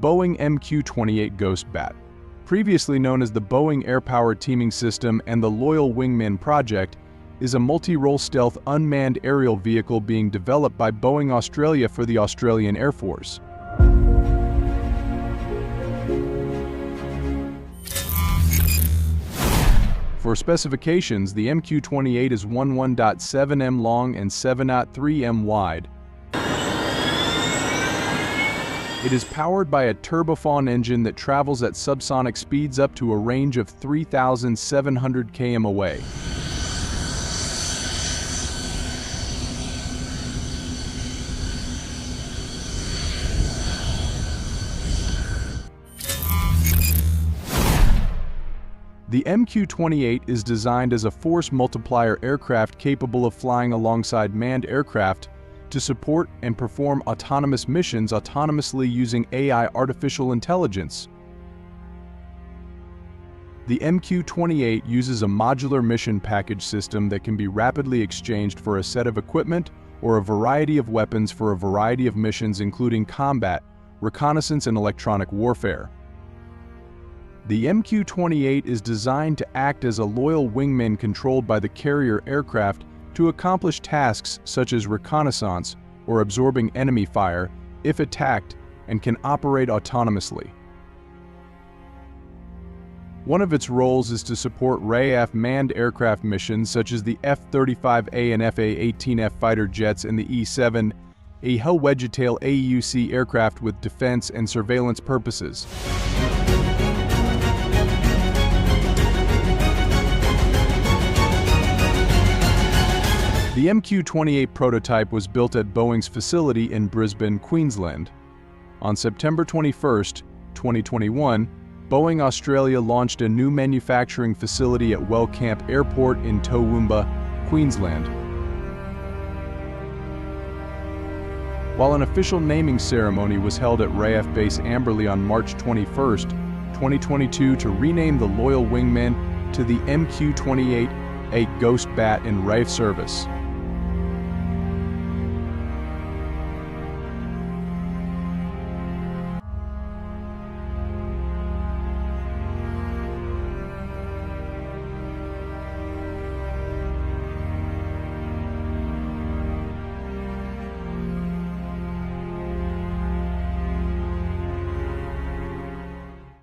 Boeing MQ-28 Ghost Bat. Previously known as the Boeing Airpower Teaming System and the Loyal Wingman project, is a multi-role stealth unmanned aerial vehicle being developed by Boeing Australia for the Australian Air Force. For specifications, the MQ-28 is 11.7 m long and 7.3 m wide. It is powered by a turbofan engine that travels at subsonic speeds up to a range of 3,700 km away. The MQ-28 is designed as a force multiplier aircraft capable of flying alongside manned aircraft to support and perform autonomous missions autonomously using AI artificial intelligence. The MQ-28 uses a modular mission package system that can be rapidly exchanged for a set of equipment or a variety of weapons for a variety of missions including combat, reconnaissance, and electronic warfare. The MQ-28 is designed to act as a loyal wingman controlled by the carrier aircraft to accomplish tasks such as reconnaissance or absorbing enemy fire if attacked, and can operate autonomously. One of its roles is to support RAAF manned aircraft missions such as the F-35A and F/A-18F fighter jets and the E-7, a Hellwedgetail AUC aircraft with defense and surveillance purposes. The MQ-28 prototype was built at Boeing's facility in Brisbane, Queensland. On September 21, 2021, Boeing Australia launched a new manufacturing facility at Wellcamp Airport in Toowoomba, Queensland. While an official naming ceremony was held at RAAF Base Amberley on March 21, 2022 to rename the Loyal Wingman to the MQ-28 Ghost Bat in RAAF service.